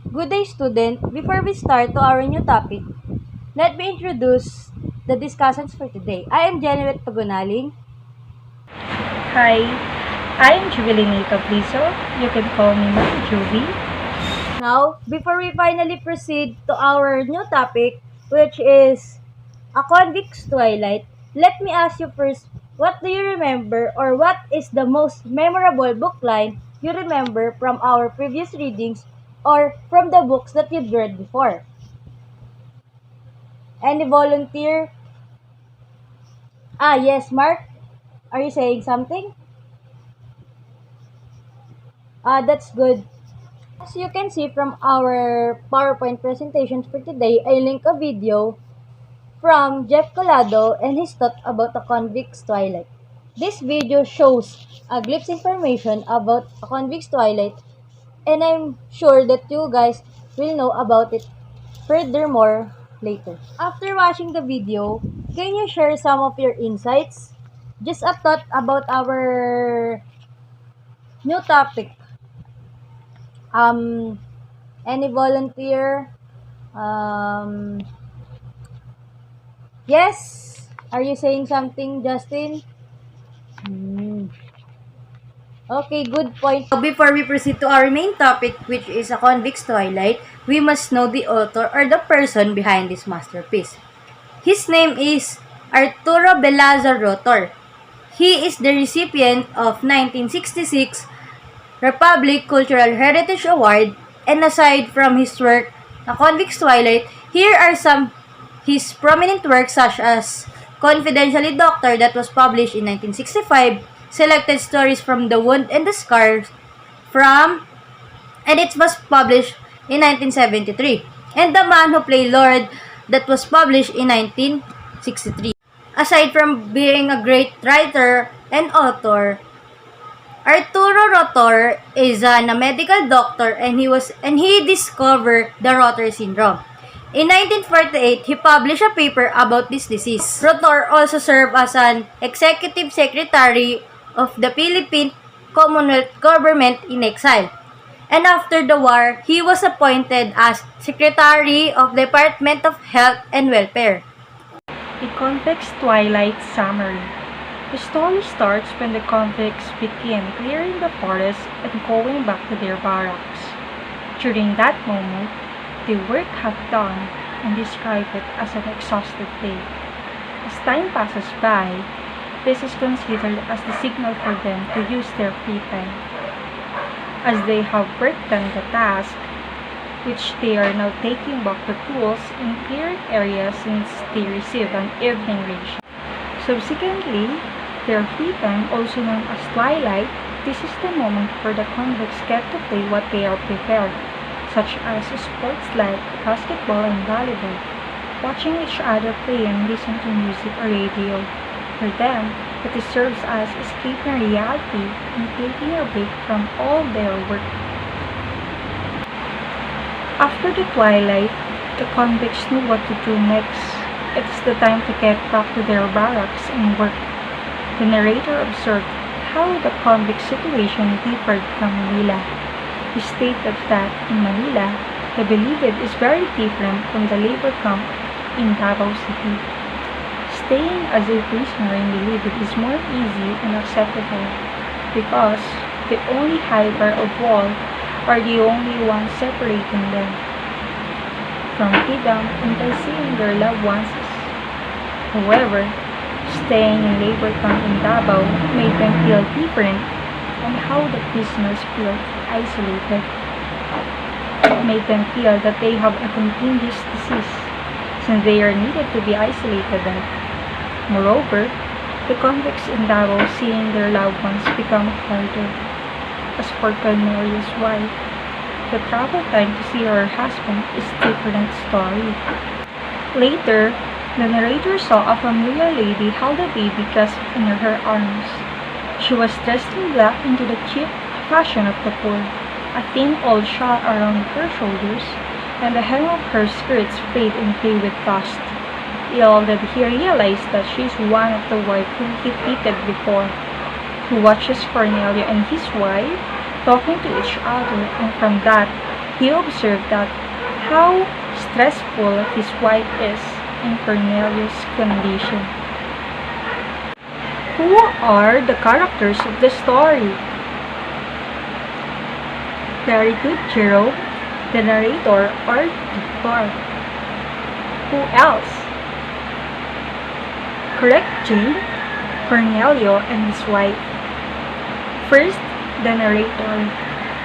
Good day, student. Before we start to our new topic, let me introduce the discussants for today. I am Janet Pagunaling. Hi, I'm Jubilinita Bliso. You can call me Ma'am Juby. Now, before we finally proceed to our new topic, which is A Convict's Twilight, let me ask you first, what do you remember or what is the most memorable book line you remember from our previous readings or from the books that you've read before? Any volunteer? Yes, Mark. Are you saying something? That's good. As you can see from our PowerPoint presentations for today, I link a video from Jeff Colado and his thought about the convict's twilight. This video shows a glimpse information about a convict's twilight, and I'm sure that you guys will know about it furthermore later. After watching the video, can you share some of your insights? Just a thought about our new topic. Any volunteer? Yes? Are you saying something, Justin? Okay, good point. Before we proceed to our main topic, which is A Convict's Twilight, we must know the author or the person behind this masterpiece. His name is Arturo Belazar Rotor. He is the recipient of 1966 Republic Cultural Heritage Award, and aside from his work, A Convict's Twilight, here are some his prominent works such as Confidentially Doctor that was published in 1965, Selected Stories from the Wound and the Scars and it was published in 1973, and The Man Who Played Lord that was published in 1963. Aside from being a great writer and author, Arturo Rotor is a medical doctor and he discovered the Rotor syndrome. In 1948, he published a paper about this disease. Rotor also served as an executive secretary of the Philippine Commonwealth government in exile. And after the war, he was appointed as Secretary of the Department of Health and Welfare. The Convict's Twilight Summary. The story starts when the convicts begin clearing the forest and going back to their barracks. During that moment, the work half done and describe it as an exhausted day. As time passes by, this is considered as the signal for them to use their free time. As they have worked done the task, which they are now taking back the tools in cleared areas since they received an evening ration. Subsequently, their free time, also known as Twilight, this is the moment where the convicts get to play what they are prepared, such as sports like basketball and volleyball, watching each other play and listen to music or radio. For them, it serves as escaping reality and taking a break from all their work. After the twilight, the convicts knew what to do next. It is the time to get back to their barracks and work. The narrator observed how the convict situation differed from Manila. He stated that in Manila, the Bilibid is very different from the labor camp in Davao City. Staying as a prisoner in Bilibid is more easy and acceptable because the only high bar of wall are the only ones separating them from freedom until seeing their loved ones. However, staying in labor camp in Davao made them feel different on how the prisoners feel isolated. It made them feel that they have a contagious disease since they are needed to be isolated. And moreover, the convicts in Davao seeing their loved ones become harder. As for Cornelius' wife, the travel time to see her husband is a different story. Later, the narrator saw a familiar lady hold a baby gasped in her arms. She was dressed in black into the cheap fashion of the poor, a thin old shawl around her shoulders, and the hem of her skirts frayed and gray with dust. Ill that he realized that she is one of the wife whom he hated before. He watches Cornelia and his wife talking to each other, and from that, He observed that how stressful his wife is in Cornelius' condition. Who are the characters of the story? Very good, Jerome. The narrator or the Who else? Correct, Jane. Cornelio and his wife. First, the narrator,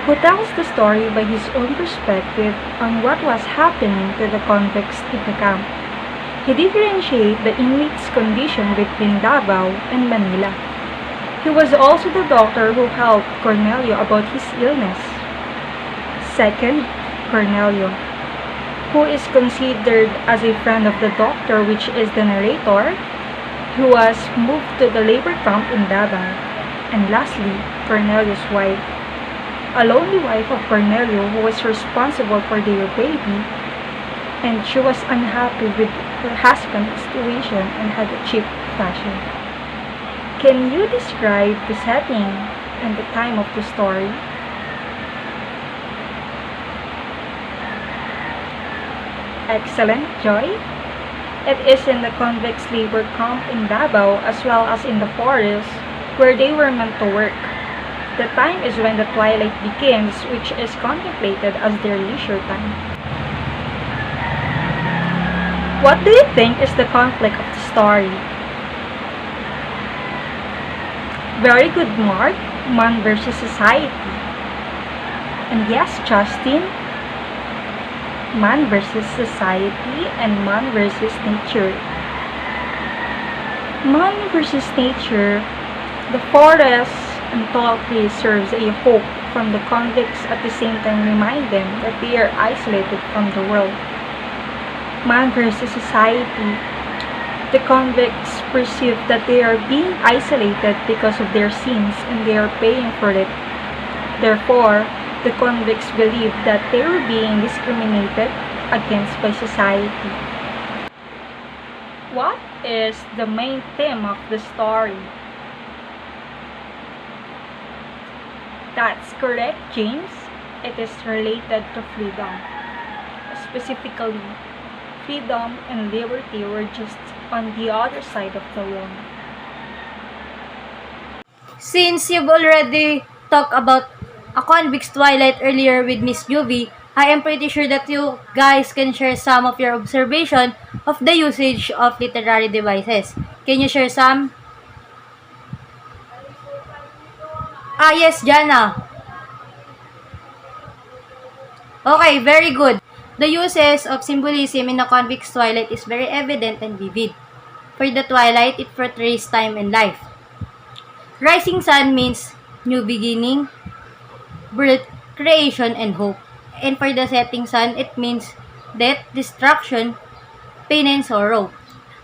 who tells the story by his own perspective on what was happening to the convicts in the camp. He differentiates the inmates' condition between Davao and Manila. He was also the doctor who helped Cornelio about his illness. Second, Cornelio, who is considered as a friend of the doctor, which is the narrator, who was moved to the labor camp in Davao. And lastly, Cornelio's wife, a lonely wife of Cornelio who was responsible for their baby, and she was unhappy with her husband's situation and had a cheap fashion. Can you describe the setting and the time of the story? Excellent, Joy. It is in the convicts' labor camp in Davao as well as in the forest where they were meant to work. The time is when the twilight begins, which is contemplated as their leisure time. What do you think is the conflict of the story? Very good, Mark. Man versus society. And yes, Justin. Man versus society and man versus nature. Man versus nature, the forest and tall trees serves a hope from the convicts, at the same time remind them that they are isolated from the world. Man versus society, the convicts perceive that they are being isolated because of their sins and they are paying for it. Therefore, the convicts believe that they were being discriminated against by society. What is the main theme of the story? That's correct, James. It is related to freedom. Specifically, freedom and liberty were just on the other side of the wall. Since you've already talked about A Convict's Twilight earlier with Miss Juvie, I am pretty sure that you guys can share some of your observation of the usage of literary devices. Can you share some? Yes, Jana. Okay, very good. The uses of symbolism in A Convict's Twilight is very evident and vivid. For the twilight, it portrays time and life. Rising sun means new beginning, birth, creation, and hope. And for the setting sun, it means death, destruction, pain, and sorrow.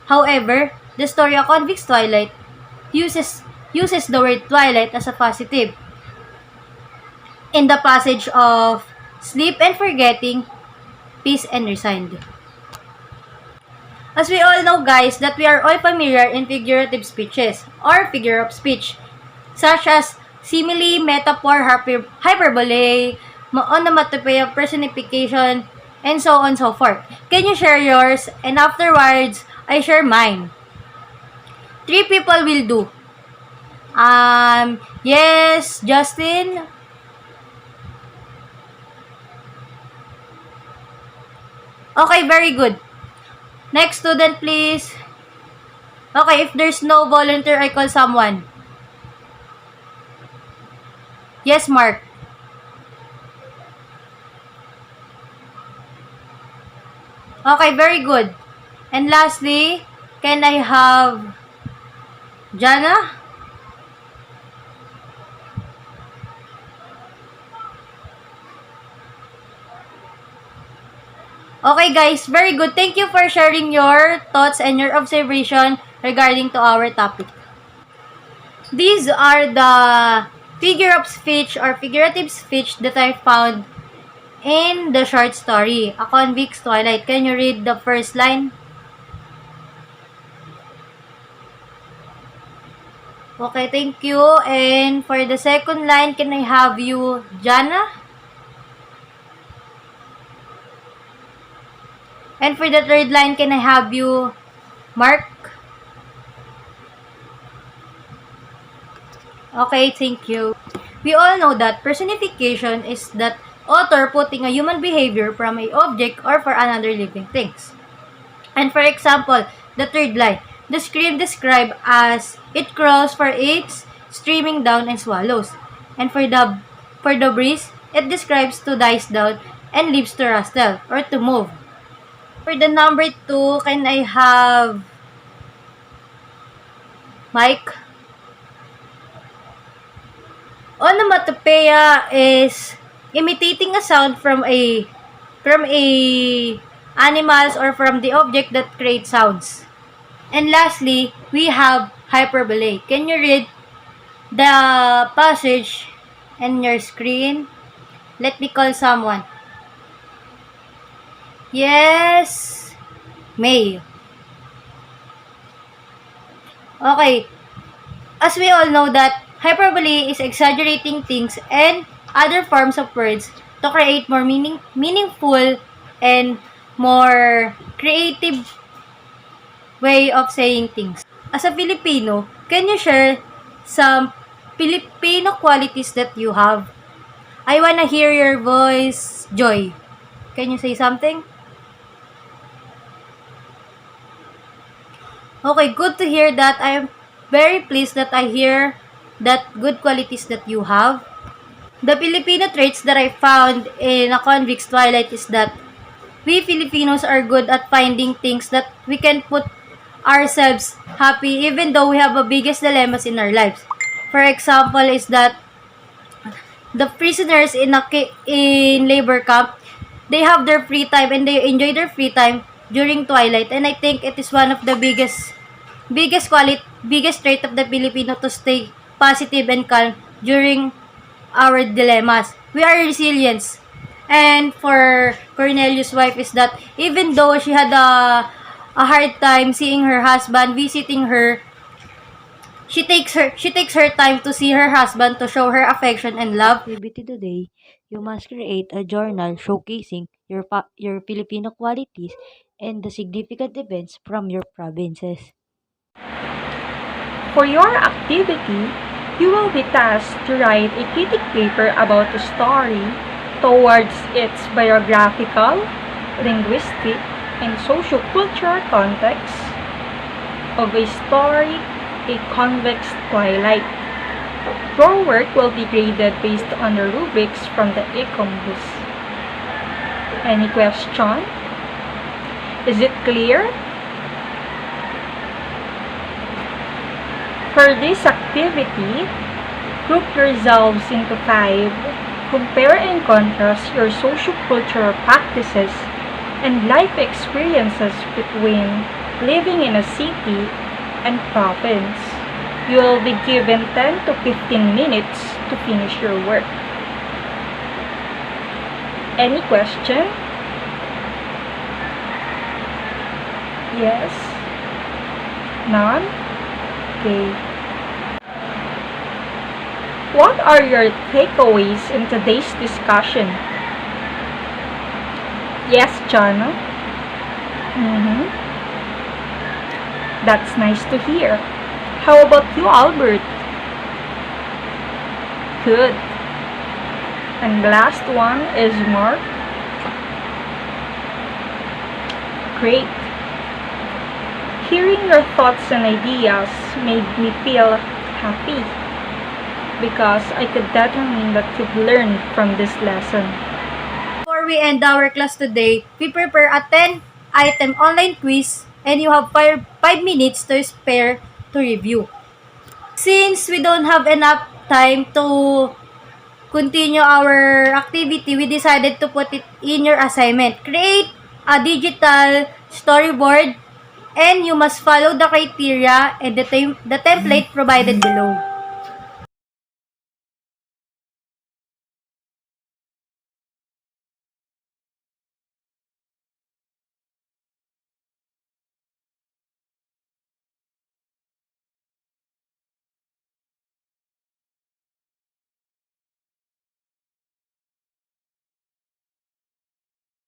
However, the story of Convict's Twilight uses the word twilight as a positive. In the passage of sleep and forgetting, peace and resigned. As we all know, guys, that we are all familiar in figurative speeches or figure of speech, such as simile, metaphor, hyperbole, onomatopoeia, personification, and so on and so forth. Can you share yours? And afterwards, I share mine. 3 people will do. Yes, Justin. Okay, very good. Next student, please. Okay, if there's no volunteer, I call someone. Yes, Mark. Okay, very good. And lastly, can I have Jana? Okay guys, very good. Thank you for sharing your thoughts and your observation regarding to our topic. These are the figure of speech or figurative speech that I found in the short story, A Convict's Twilight. Can you read the first line? Okay, thank you. And for the second line, can I have you, Jana? And for the third line, can I have you mark? Okay, thank you. We all know that personification is that author putting a human behavior from a object or for another living things. And for example, the third line, the stream described as it crawls for its streaming down and swallows. And for the breeze, it describes to dies down and leaves to rustle or to move. For the number 2, can I have Mike? Onomatopoeia is imitating a sound from a animals or from the object that creates sounds. And lastly, we have hyperbole. Can you read the passage in your screen? Let me call someone. Yes, May. Okay. As we all know that hyperbole is exaggerating things and other forms of words to create more meaningful and more creative way of saying things. As a Filipino, can you share some Filipino qualities that you have? I wanna hear your voice, Joy. Can you say something? Okay, good to hear that. I am very pleased that I hear that good qualities that you have. The Filipino traits that I found in a Convict's Twilight is that we Filipinos are good at finding things that we can put ourselves happy even though we have the biggest dilemmas in our lives. For example, is that the prisoners in labor camp, they have their free time and they enjoy their free time during Twilight, and I think it is one of the biggest trait of the Filipino to stay positive and calm during our dilemmas. We are resilient. And for Cornelius' wife is that even though she had a hard time seeing her husband visiting her, she takes her time to see her husband to show her affection and love. Activity today, you must create a journal showcasing your Filipino qualities and the significant events from your provinces. For your activity, you will be tasked to write a critic paper about a story towards its biographical, linguistic, and socio-cultural context of a story, a convict's Twilight. Your work will be graded based on the rubrics from the ECOMBUS. Any question? Is it clear? For this activity, group yourselves into 5. Compare and contrast your socio-cultural practices and life experiences between living in a city and province. You will be given 10 to 15 minutes to finish your work. Any question? Yes? None? Okay. What are your takeaways in today's discussion? Yes, Jana? That's nice to hear. How about you, Albert? Good. And the last one is Mark. Great. Hearing your thoughts and ideas made me feel happy because I could determine that you've learned from this lesson. Before we end our class today, we prepare a 10-item online quiz and you have 5 minutes to spare to review. Since we don't have enough time to continue our activity, we decided to put it in your assignment. Create a digital storyboard and you must follow the criteria and the template provided below.